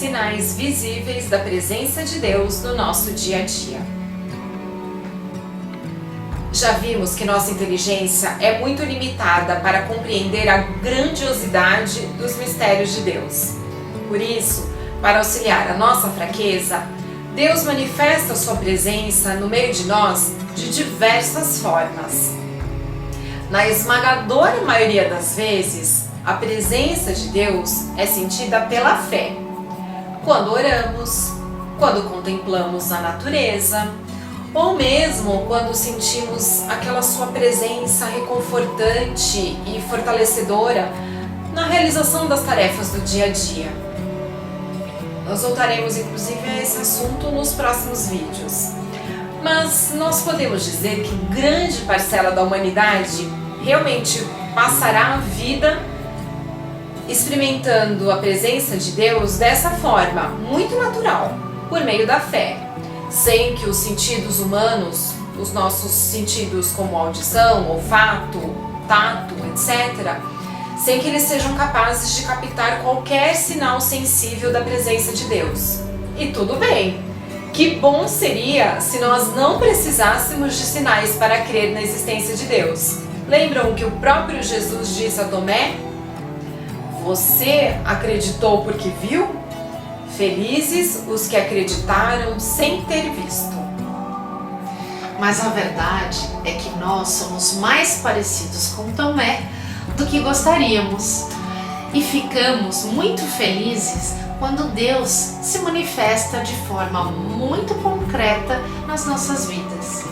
sinais visíveis da presença de Deus no nosso dia a dia. Já vimos que nossa inteligência é muito limitada para compreender a grandiosidade dos mistérios de Deus. Por isso, para auxiliar a nossa fraqueza, Deus manifesta sua presença no meio de nós de diversas formas. Na esmagadora maioria das vezes, a presença de Deus é sentida pela fé. Quando oramos, quando contemplamos a natureza, ou mesmo quando sentimos aquela sua presença reconfortante e fortalecedora na realização das tarefas do dia a dia. Nós voltaremos inclusive a esse assunto nos próximos vídeos. Mas nós podemos dizer que grande parcela da humanidade realmente passará a vida experimentando a presença de Deus dessa forma, muito natural, por meio da fé, sem que os sentidos humanos, os nossos sentidos como audição, olfato, tato, etc., sem que eles sejam capazes de captar qualquer sinal sensível da presença de Deus. E tudo bem! Que bom seria se nós não precisássemos de sinais para crer na existência de Deus. Lembram que o próprio Jesus disse a Tomé? Você acreditou porque viu? Felizes os que acreditaram sem ter visto. Mas a verdade é que nós somos mais parecidos com Tomé do que gostaríamos. E ficamos muito felizes quando Deus se manifesta de forma muito concreta nas nossas vidas.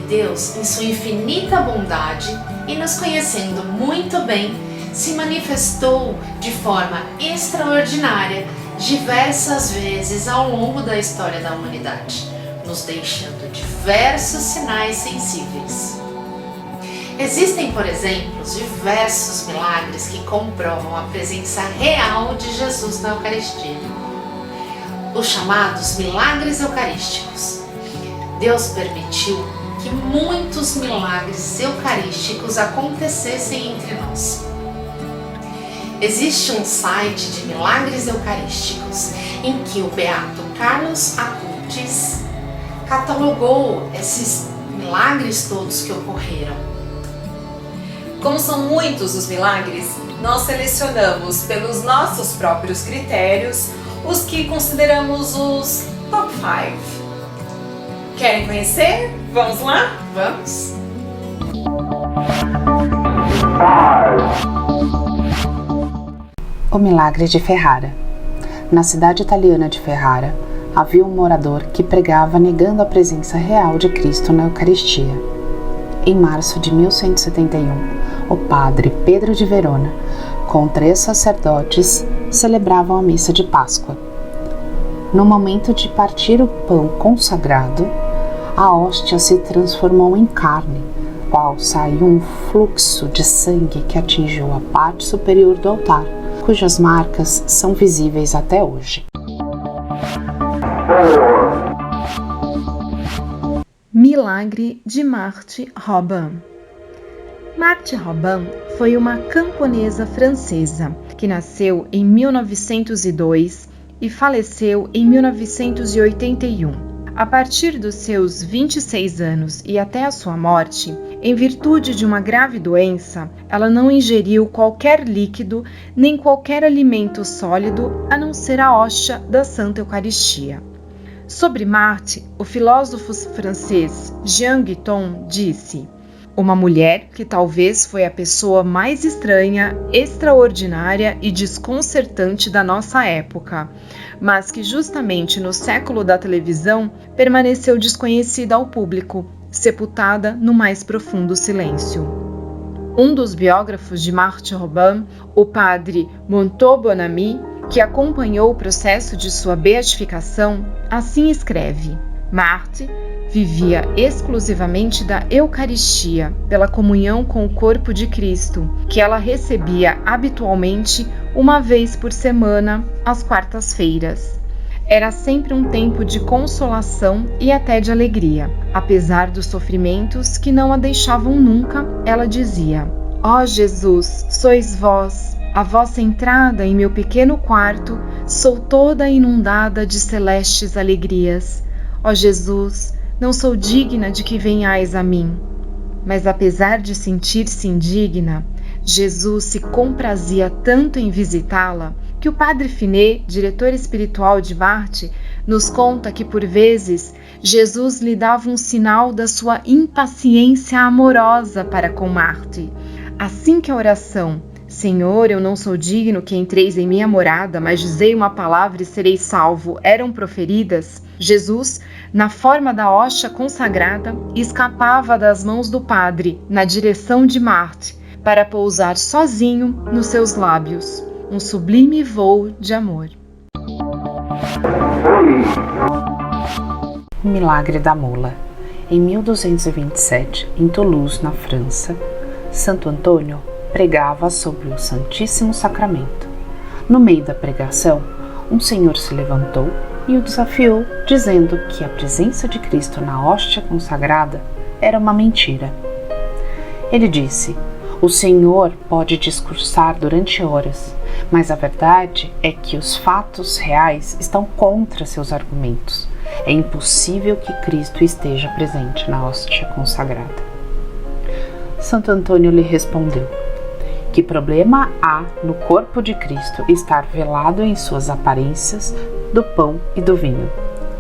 E Deus, em sua infinita bondade e nos conhecendo muito bem, se manifestou de forma extraordinária diversas vezes ao longo da história da humanidade, nos deixando diversos sinais sensíveis. Existem, por exemplo, diversos milagres que comprovam a presença real de Jesus na Eucaristia. Os chamados milagres eucarísticos. Deus permitiu que muitos milagres eucarísticos acontecessem entre nós. Existe um site de milagres eucarísticos em que o beato Carlos Acutis catalogou esses milagres todos que ocorreram. Como são muitos os milagres, nós selecionamos pelos nossos próprios critérios os que consideramos os top 5. Querem conhecer? Vamos lá? Vamos? O milagre de Ferrara. Na cidade italiana de Ferrara, havia um morador que pregava negando a presença real de Cristo na Eucaristia. Em março de 1171, o padre Pedro de Verona, com 3 sacerdotes, celebravam a missa de Páscoa. No momento de partir o pão consagrado, a hóstia se transformou em carne, qual saiu um fluxo de sangue que atingiu a parte superior do altar, cujas marcas são visíveis até hoje. Milagre de Marthe Robin. Marthe Robin foi uma camponesa francesa que nasceu em 1902 e faleceu em 1981. A partir dos seus 26 anos e até a sua morte, em virtude de uma grave doença, ela não ingeriu qualquer líquido nem qualquer alimento sólido a não ser a hóstia da Santa Eucaristia. Sobre Marthe, o filósofo francês Jean Guiton disse: uma mulher que talvez foi a pessoa mais estranha, extraordinária e desconcertante da nossa época, mas que justamente no século da televisão permaneceu desconhecida ao público, sepultada no mais profundo silêncio. Um dos biógrafos de Marthe Robin, o padre Montaut Bonamy, que acompanhou o processo de sua beatificação, assim escreve: Marthe vivia exclusivamente da Eucaristia, pela comunhão com o corpo de Cristo, que ela recebia habitualmente uma vez por semana, às quartas-feiras. Era sempre um tempo de consolação e até de alegria. Apesar dos sofrimentos que não a deixavam nunca, ela dizia: ó Jesus, sois vós, A vossa entrada em meu pequeno quarto sou toda inundada de celestes alegrias. Ó Jesus, não sou digna de que venhais a mim. Mas apesar de sentir-se indigna, Jesus se comprazia tanto em visitá-la que o Padre Finet, diretor espiritual de Marthe, nos conta que por vezes Jesus lhe dava um sinal da sua impaciência amorosa para com Marthe. Assim que a oração Senhor, eu não sou digno que entreis em minha morada, mas dizei uma palavra e serei salvo, eram proferidas, Jesus, na forma da hóstia consagrada, escapava das mãos do Padre na direção de Marthe, para pousar sozinho nos seus lábios, um sublime voo de amor. O milagre da mula. Em 1227, em Toulouse, na França, Santo Antônio pregava sobre o Santíssimo Sacramento. No meio da pregação, um senhor se levantou e o desafiou, dizendo que a presença de Cristo na hóstia consagrada era uma mentira. Ele disse: o Senhor pode discursar durante horas, mas a verdade é que os fatos reais estão contra seus argumentos. É impossível que Cristo esteja presente na hóstia consagrada. Santo Antônio lhe respondeu: que problema há no corpo de Cristo estar velado em suas aparências do pão e do vinho,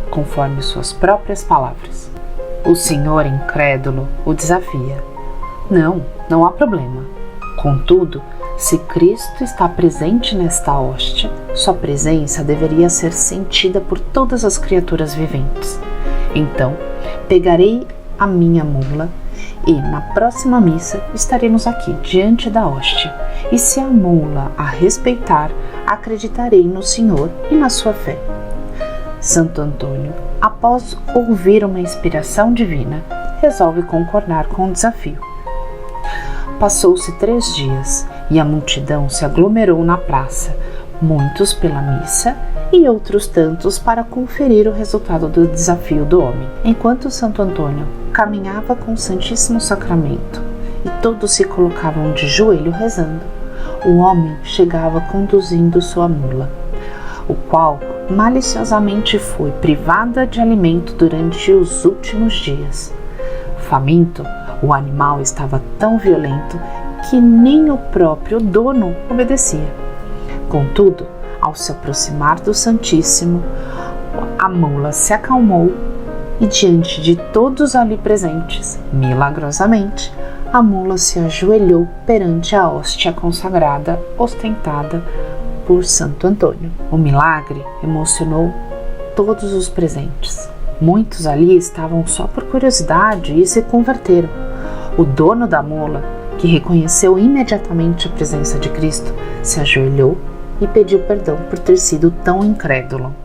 conforme suas próprias palavras? O senhor incrédulo o desafia: não há problema. Contudo, se Cristo está presente nesta hóstia, sua presença deveria ser sentida por todas as criaturas viventes. Então, pegarei a minha mula e, na próxima missa, estaremos aqui diante da hóstia, e se a mula a respeitar, acreditarei no Senhor e na sua fé. Santo Antônio, após ouvir uma inspiração divina, resolve concordar com o desafio. Passou-se 3 dias e a multidão se aglomerou na praça, muitos pela missa e outros tantos para conferir o resultado do desafio do homem. Enquanto Santo Antônio caminhava com o Santíssimo Sacramento e todos se colocavam de joelho rezando, o homem chegava conduzindo sua mula, o qual maliciosamente foi privada de alimento durante os últimos dias. Faminto, o animal estava tão violento que nem o próprio dono obedecia. Contudo, ao se aproximar do Santíssimo, a mula se acalmou e, diante de todos ali presentes, milagrosamente, a mula se ajoelhou perante a hóstia consagrada ostentada por Santo Antônio. O milagre emocionou todos os presentes. Muitos ali estavam só por curiosidade e se converteram. O dono da mula, que reconheceu imediatamente a presença de Cristo, se ajoelhou e pediu perdão por ter sido tão incrédulo.